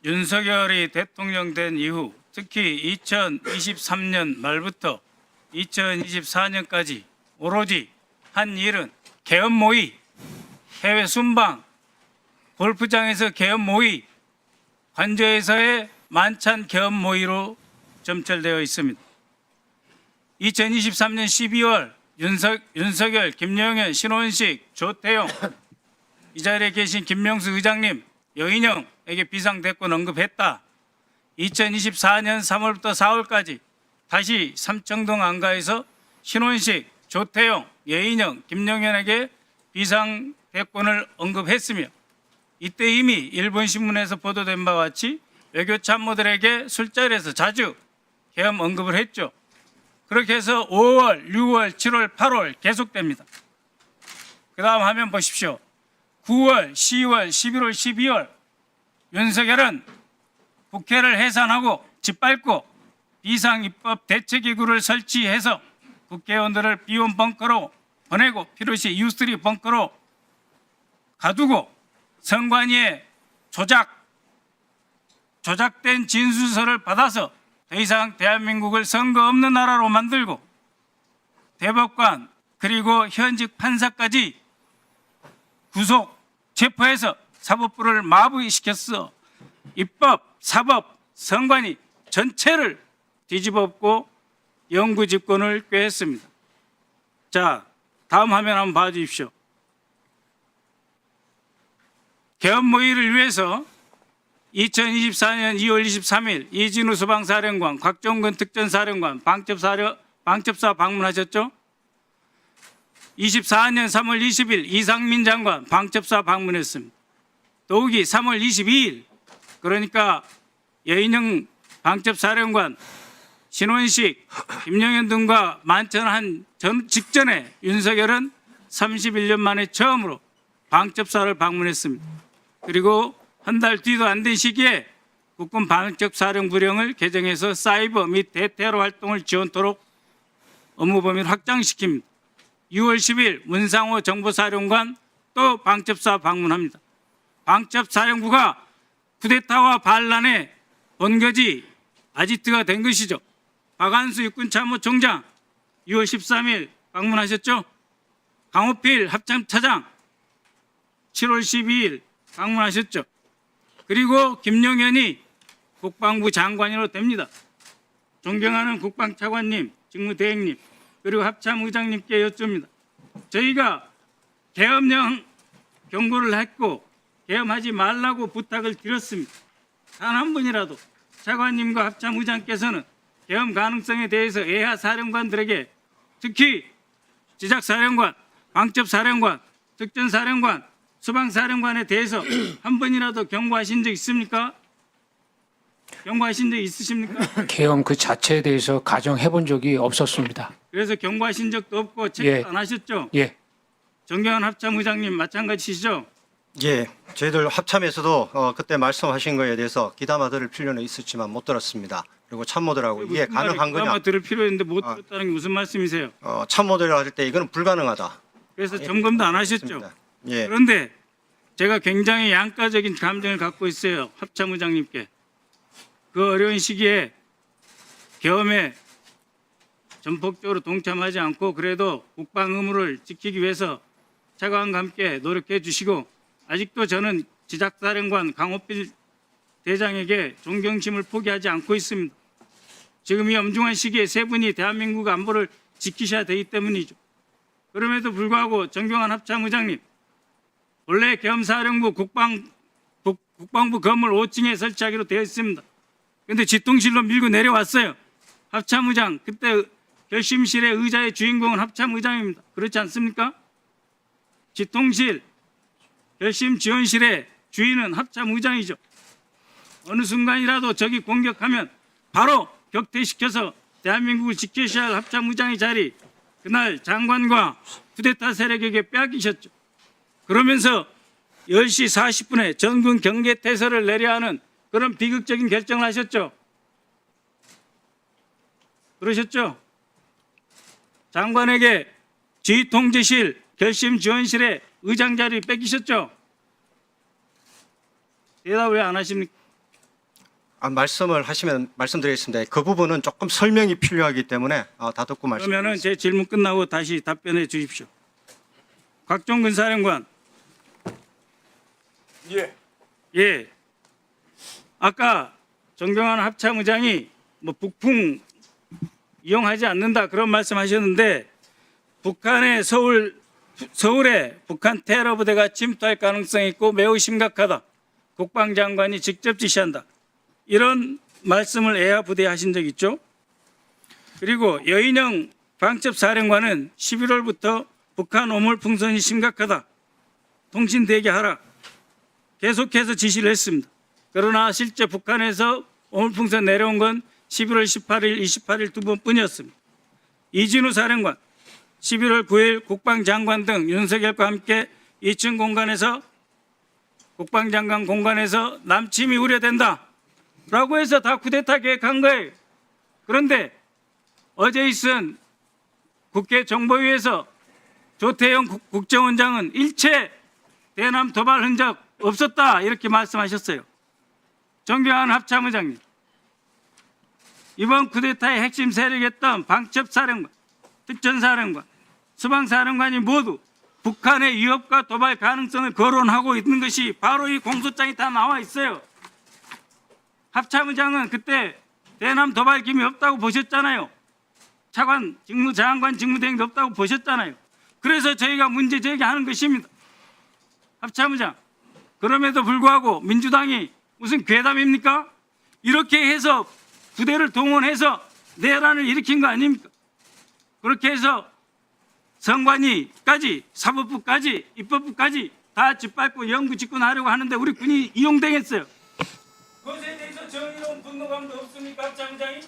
윤석열이 대통령 된 이후 특히 2023년 말부터 2024년까지 오로지 한 일은 계엄 모의, 해외 순방, 골프장에서 계엄 모의, 관저에서의 만찬 계엄 모의로 점철되어 있습니다. 2023년 12월 윤석열, 김영현, 신원식, 조태용, 이 자리에 계신 김명수 의장님, 여인영에게 비상대권 언급했다. 2024년 3월부터 4월까지 다시 삼청동 안가에서 신원식, 조태용, 여인영, 김영현에게 비상대권을 언급했으며 이때 이미 일본 신문에서 보도된 바와 같이 외교 참모들에게 술자리에서 자주 계엄 언급을 했죠. 그렇게 해서 5월, 6월, 7월, 8월 계속됩니다. 그 다음 화면 보십시오. 9월, 10월, 11월, 12월 윤석열은 국회를 해산하고 짓밟고 비상입법 대책기구를 설치해서 국회의원들을 비원 벙커로 보내고 필요시 U3 벙커로 가두고 선관위의 조작된 진술서를 받아서 더 이상 대한민국을 선거 없는 나라로 만들고 대법관 그리고 현직 판사까지 구속, 체포해서 사법부를 마비시켰어. 입법, 사법, 선관위 전체를 뒤집어엎고 영구 집권을 꾀했습니다. 자, 다음 화면 한번 봐주십시오. 계엄 모의를 위해서 2024년 2월 23일 이진우 소방사령관, 곽종근 특전사령관, 방첩사 방문하셨죠? 24년 3월 20일 이상민 장관 방첩사 방문했습니다. 더욱이 3월 22일 그러니까 여인영 방첩사령관, 신원식, 김영현 등과 만찬한 직전에 윤석열은 31년 만에 처음으로 방첩사를 방문했습니다. 그리고 한 달 뒤도 안 된 시기에 국군 방첩사령부령을 개정해서 사이버 및 대테러 활동을 지원토록 업무 범위를 확장시킵니다. 6월 10일 문상호 정보사령관 또 방첩사 방문합니다. 방첩사령부가 쿠데타와 반란의 본거지 아지트가 된 것이죠. 박한수 육군참모총장 6월 13일 방문하셨죠. 강호필 합참차장 7월 12일 방문하셨죠. 그리고 김용현이 국방부 장관으로 됩니다. 존경하는 국방차관님, 직무대행님, 그리고 합참의장님께 여쭙니다. 저희가 계엄령 경고를 했고 계엄하지 말라고 부탁을 드렸습니다. 단 한 분이라도 차관님과 합참의장께서는 계엄 가능성에 대해서 예하 사령관들에게 특히 지작사령관, 방첩사령관, 특전사령관, 소방사령관에 대해서 한 번이라도 경고하신 적 있습니까? 경고하신 적 있으십니까? 계엄 그 자체에 대해서 가정해 본 적이 없었습니다. 그래서 경고하신 적도 없고 체크도 안 하셨죠? 예. 정경환 합참의장님 마찬가지시죠? 예, 저희들 합참에서도 그때 말씀하신 거에 대해서 귀담아 들을 필요는 있었지만 못 들었습니다. 그리고 참모들하고 이게 가능한 거냐? 아마 들을 필요 있는데 못 들었다는 게 무슨 말씀이세요? 참모들이 할 때 이거는 불가능하다. 그래서 점검도 안 하셨죠? 맞습니다. 예, 그런데 제가 굉장히 양가적인 감정을 갖고 있어요. 합참의장님께. 그 어려운 시기에 계엄에 전폭적으로 동참하지 않고 그래도 국방 의무를 지키기 위해서 차관과 함께 노력해 주시고 아직도 저는 지작사령관 강호필 대장에게 존경심을 포기하지 않고 있습니다. 지금 이 엄중한 시기에 세 분이 대한민국 안보를 지키셔야 되기 때문이죠. 그럼에도 불구하고 정경환 합참의장님, 원래 계엄사령부 국방부 건물 5층에 설치하기로 되어 있습니다. 그런데 집통실로 밀고 내려왔어요. 합참의장, 그때 결심실의 의자의 주인공은 합참의장입니다. 그렇지 않습니까? 집통실, 결심지원실의 주인은 합참의장이죠. 어느 순간이라도 적이 공격하면 바로 격퇴시켜서 대한민국을 지키셔야 할 합참의장의 자리, 그날 장관과 쿠데타 세력에게 빼앗기셨죠. 그러면서 10시 40분에 전군 경계태세를 내려야 하는 그런 비극적인 결정을 하셨죠. 그러셨죠? 장관에게 지휘통제실, 결심지원실의 의장 자리 뺏기셨죠? 대답을 왜 안 하십니까? 말씀을 하시면 말씀드리겠습니다. 그 부분은 조금 설명이 필요하기 때문에 다 듣고 말씀. 그러면은 제 질문 끝나고 다시 답변해 주십시오. 곽종근 사령관. 예. 아까 정경환 합참의장이 뭐 북풍 이용하지 않는다 그런 말씀하셨는데 북한의 서울에 북한 테러 부대가 침투할 가능성이 있고 매우 심각하다. 국방장관이 직접 지시한다. 이런 말씀을 애야 부대하신 적 있죠? 그리고 여인영 방첩사령관은 11월부터 북한 오물 풍선이 심각하다. 통신 대기하라. 계속해서 지시를 했습니다. 그러나 실제 북한에서 오물 풍선 내려온 건 11월 18일, 28일 두 번뿐이었습니다. 이진우 사령관 11월 9일 국방장관 등 윤석열과 함께 2층 공간에서 국방장관 공간에서 남침이 우려된다. 라고 해서 다 쿠데타 계획한 거예요. 그런데 어제 있은 국회 정보위에서 조태영 국정원장은 일체 대남 도발 흔적 없었다 이렇게 말씀하셨어요. 정경환 합참의장님, 이번 쿠데타의 핵심 세력이었던 방첩사령관, 특전사령관, 수방사령관이 모두 북한의 위협과 도발 가능성을 거론하고 있는 것이 바로 이 공소장이 다 나와 있어요. 합참의장은 그때 대남 도발 기미 없다고 보셨잖아요. 차관 직무 장관 직무대행도 없다고 보셨잖아요. 그래서 저희가 문제 제기하는 것입니다. 합참의장, 그럼에도 불구하고 민주당이 무슨 괴담입니까? 이렇게 해서 부대를 동원해서 내란을 일으킨 거 아닙니까? 그렇게 해서 선관위까지 사법부까지 입법부까지 다 짓밟고 영구 집권하려고 하는데 우리 군이 이용당했어요. 그것에 대해서 정의로운 분노감도 없습니까? 합참의장이?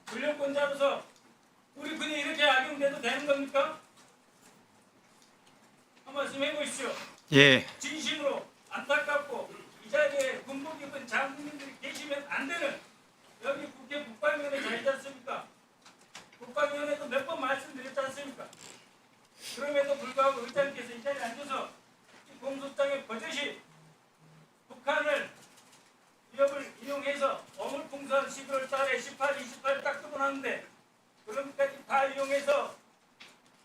권력권자로서 우리 군이 이렇게 악용돼도 되는 겁니까? 한 말씀 해보십시오. 예, 진심으로 안타깝고 이 자리에 군복 입은 장군님들이 계시면 안 되는 여기 국회 국방위원회 자리지 않습니까? 국방위원회도 몇 번 말씀드렸지 않습니까? 그럼에도 불구하고 의장께서 이 자리에 앉아서 이 공소장에 버젓이 북한을 위협을 이용해서 어물풍선 11월 달에 18, 28을 딱 두고 나는데 그럼까지 다 이용해서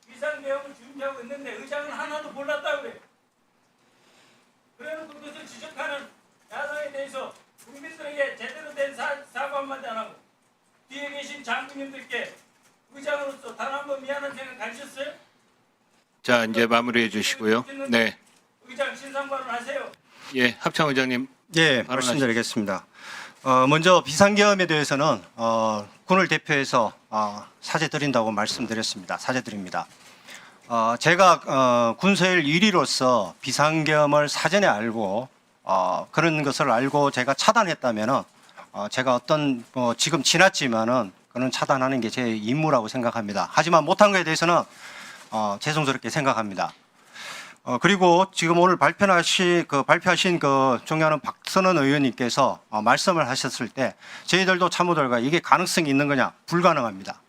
비상대응을 준비하고 있는데 의장은 하나도 몰랐다고 그래요. 그래놓고 그것을 지적하는 야당에 대해서 국민들에게 제대로 된 사과 한마디 안 하고 뒤에 계신 장군님들께 의장으로서 단 한 번 미안한 생각 가지셨어요? 자, 이제 마무리해 주시고요. 네. 의장 신상발언 하세요. 예, 합참의장님. 예, 말씀드리겠습니다. 먼저 비상계엄에 대해서는 군을 대표해서 사죄드린다고 말씀드렸습니다. 사죄드립니다. 제가 군서일 1위로서 비상계엄을 사전에 알고 그런 것을 알고 제가 차단했다면은 제가 어떤 지금 지났지만은 그는 차단하는 게 제 임무라고 생각합니다. 하지만 못한 것에 대해서는 죄송스럽게 생각합니다. 그리고 지금 오늘 발표하신 그 존경하는 박선원 의원님께서 말씀을 하셨을 때 저희들도 참모들과 이게 가능성이 있는 거냐? 불가능합니다.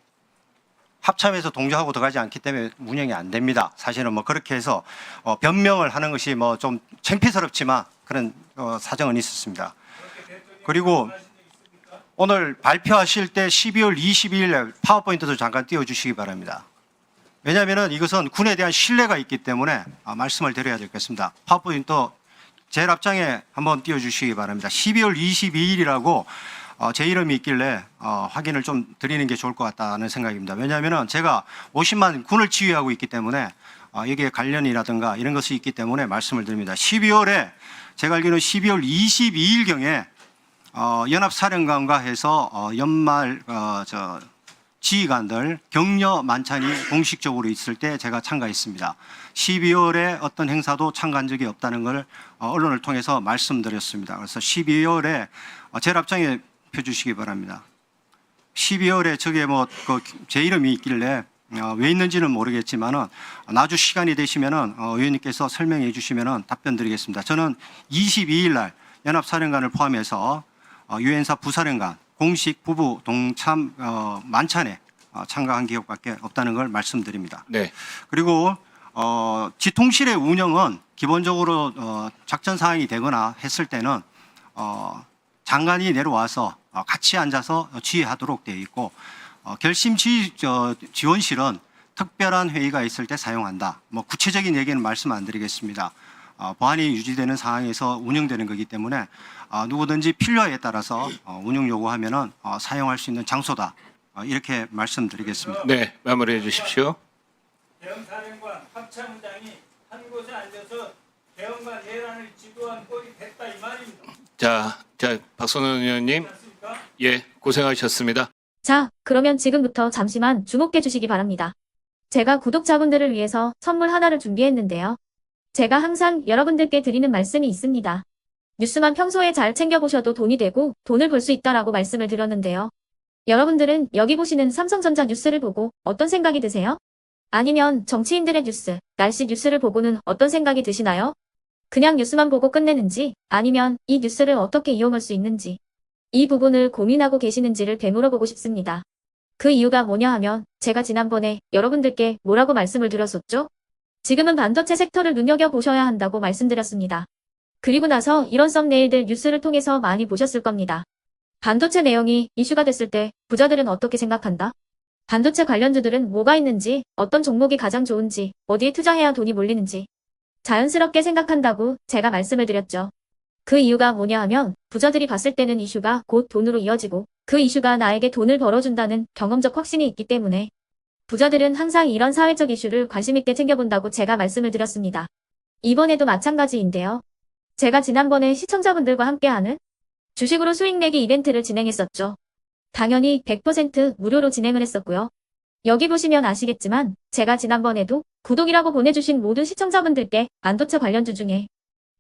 합참에서 동조하고 들어가지 않기 때문에 운영이 안 됩니다. 사실은 뭐 그렇게 해서 변명을 하는 것이 뭐 좀 창피스럽지만 그런 사정은 있었습니다. 그리고 오늘 발표하실 때 12월 22일 파워포인트도 잠깐 띄워주시기 바랍니다. 왜냐하면 이것은 군에 대한 신뢰가 있기 때문에 말씀을 드려야 되겠습니다. 파워포인트 제일 앞장에 한번 띄워주시기 바랍니다. 12월 22일이라고 제 이름이 있길래 확인을 좀 드리는 게 좋을 것 같다는 생각입니다. 왜냐하면 제가 50만 군을 지휘하고 있기 때문에 여기에 관련이라든가 이런 것이 있기 때문에 말씀을 드립니다. 12월에 제가 알기로는 12월 22일경에 연합사령관과 해서 연말 지휘관들 격려 만찬이 공식적으로 있을 때 제가 참가했습니다. 12월에 어떤 행사도 참가한 적이 없다는 걸 언론을 통해서 말씀드렸습니다. 그래서 12월에 제일 앞장에 펴주시기 바랍니다. 12월에 저게 뭐 제 이름이 있길래 왜 있는지는 모르겠지만은 나중 시간이 되시면은 의원님께서 설명해 주시면은 답변 드리겠습니다. 저는 22일 날 연합사령관을 포함해서 유엔사 부사령관 공식 부부 동참 만찬에 참가한 기억밖에 없다는 걸 말씀드립니다. 네. 그리고 지통실의 운영은 기본적으로 작전 사항이 되거나 했을 때는 장관이 내려와서 같이 앉아서 지휘하도록 되어 있고 결심 지원실은 특별한 회의가 있을 때 사용한다. 뭐 구체적인 얘기는 말씀 안 드리겠습니다. 보안이 유지되는 상황에서 운영되는 거기 때문에 누구든지 필요에 따라서 운영 요구하면은 사용할 수 있는 장소다. 이렇게 말씀드리겠습니다. 네, 마무리해 주십시오. 대형사령관 합참장이 한 곳에 앉아서 대형과 내란을 지도한 꼴이 됐다 이 말입니다. 자, 박선원 의원님, 맞습니까? 예, 고생하셨습니다. 자, 그러면 지금부터 잠시만 주목해 주시기 바랍니다. 제가 구독자분들을 위해서 선물 하나를 준비했는데요. 제가 항상 여러분들께 드리는 말씀이 있습니다. 뉴스만 평소에 잘 챙겨보셔도 돈이 되고 돈을 벌 수 있다라고 말씀을 드렸는데요. 여러분들은 여기 보시는 삼성전자 뉴스를 보고 어떤 생각이 드세요? 아니면 정치인들의 뉴스, 날씨 뉴스를 보고는 어떤 생각이 드시나요? 그냥 뉴스만 보고 끝내는지 아니면 이 뉴스를 어떻게 이용할 수 있는지 이 부분을 고민하고 계시는지를 되물어보고 싶습니다. 그 이유가 뭐냐 하면 제가 지난번에 여러분들께 뭐라고 말씀을 드렸었죠? 지금은 반도체 섹터를 눈여겨보셔야 한다고 말씀드렸습니다. 그리고 나서 이런 썸네일들 뉴스를 통해서 많이 보셨을 겁니다. 반도체 내용이 이슈가 됐을 때 부자들은 어떻게 생각한다? 반도체 관련주들은 뭐가 있는지, 어떤 종목이 가장 좋은지, 어디에 투자해야 돈이 몰리는지 자연스럽게 생각한다고 제가 말씀을 드렸죠. 그 이유가 뭐냐 하면 부자들이 봤을 때는 이슈가 곧 돈으로 이어지고 그 이슈가 나에게 돈을 벌어준다는 경험적 확신이 있기 때문에 부자들은 항상 이런 사회적 이슈를 관심있게 챙겨본다고 제가 말씀을 드렸습니다. 이번에도 마찬가지인데요. 제가 지난번에 시청자분들과 함께하는 주식으로 수익 내기 이벤트를 진행했었죠. 당연히 100% 무료로 진행을 했었고요. 여기 보시면 아시겠지만 제가 지난번에도 구독이라고 보내주신 모든 시청자분들께 반도체 관련주 중에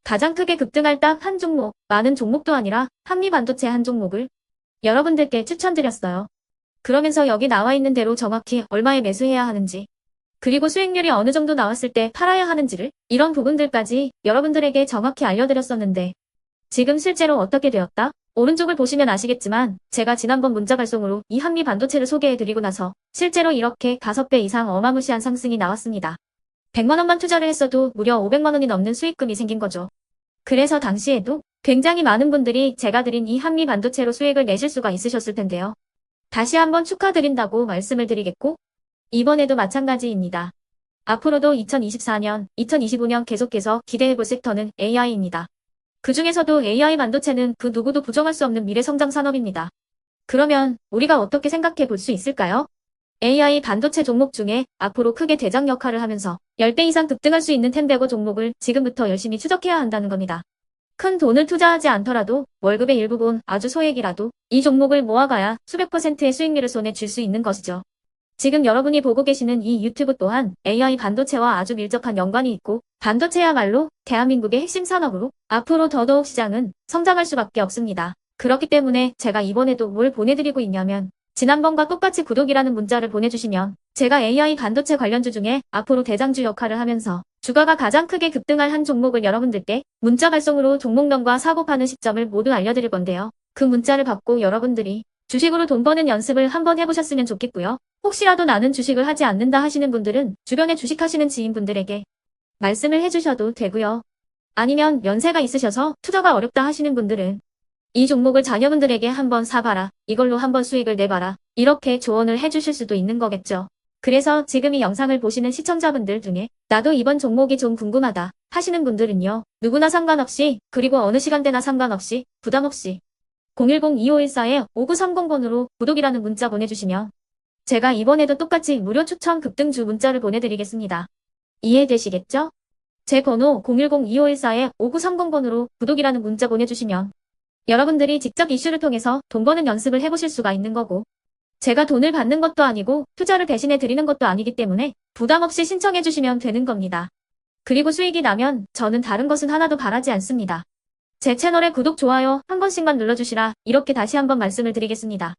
가장 크게 급등할 딱 한 종목, 많은 종목도 아니라 한미반도체 한 종목을 여러분들께 추천드렸어요. 그러면서 여기 나와 있는 대로 정확히 얼마에 매수해야 하는지, 그리고 수익률이 어느 정도 나왔을 때 팔아야 하는지를 이런 부분들까지 여러분들에게 정확히 알려드렸었는데 지금 실제로 어떻게 되었다? 오른쪽을 보시면 아시겠지만 제가 지난번 문자 발송으로 이 한미반도체를 소개해드리고 나서 실제로 이렇게 5배 이상 어마무시한 상승이 나왔습니다. 100만 원만 투자를 했어도 무려 500만 원이 넘는 수익금이 생긴 거죠. 그래서 당시에도 굉장히 많은 분들이 제가 드린 이 한미반도체로 수익을 내실 수가 있으셨을 텐데요. 다시 한번 축하드린다고 말씀을 드리겠고 이번에도 마찬가지입니다. 앞으로도 2024년, 2025년 계속해서 기대해볼 섹터는 AI입니다. 그 중에서도 AI 반도체는 그 누구도 부정할 수 없는 미래 성장 산업입니다. 그러면 우리가 어떻게 생각해 볼 수 있을까요? AI 반도체 종목 중에 앞으로 크게 대장 역할을 하면서 10배 이상 급등할 수 있는 텐베고 종목을 지금부터 열심히 추적해야 한다는 겁니다. 큰 돈을 투자하지 않더라도 월급의 일부분 아주 소액이라도 이 종목을 모아가야 수백 %의 수익률을 손에 쥘 수 있는 것이죠. 지금 여러분이 보고 계시는 이 유튜브 또한 AI 반도체와 아주 밀접한 연관이 있고 반도체야말로 대한민국의 핵심 산업으로 앞으로 더더욱 시장은 성장할 수밖에 없습니다. 그렇기 때문에 제가 이번에도 뭘 보내드리고 있냐면 지난번과 똑같이 구독이라는 문자를 보내주시면 제가 AI 반도체 관련주 중에 앞으로 대장주 역할을 하면서 주가가 가장 크게 급등할 한 종목을 여러분들께 문자 발송으로 종목명과 사고 파는 시점을 모두 알려드릴 건데요. 그 문자를 받고 여러분들이 주식으로 돈 버는 연습을 한번 해보셨으면 좋겠고요. 혹시라도 나는 주식을 하지 않는다 하시는 분들은 주변에 주식하시는 지인분들에게 말씀을 해주셔도 되고요. 아니면 연세가 있으셔서 투자가 어렵다 하시는 분들은 이 종목을 자녀분들에게 한번 사봐라. 이걸로 한번 수익을 내봐라. 이렇게 조언을 해주실 수도 있는 거겠죠. 그래서 지금 이 영상을 보시는 시청자분들 중에 나도 이번 종목이 좀 궁금하다 하시는 분들은요. 누구나 상관없이 그리고 어느 시간대나 상관없이 부담없이 010-2514-5930번으로 구독이라는 문자 보내주시면 제가 이번에도 똑같이 무료 추천 급등주 문자를 보내드리겠습니다. 이해되시겠죠? 제 번호 010-2514-5930번으로 구독이라는 문자 보내주시면 여러분들이 직접 이슈를 통해서 돈 버는 연습을 해보실 수가 있는 거고 제가 돈을 받는 것도 아니고 투자를 대신해 드리는 것도 아니기 때문에 부담 없이 신청해 주시면 되는 겁니다. 그리고 수익이 나면 저는 다른 것은 하나도 바라지 않습니다. 제 채널에 구독, 좋아요 한 번씩만 눌러주시라 이렇게 다시 한번 말씀을 드리겠습니다.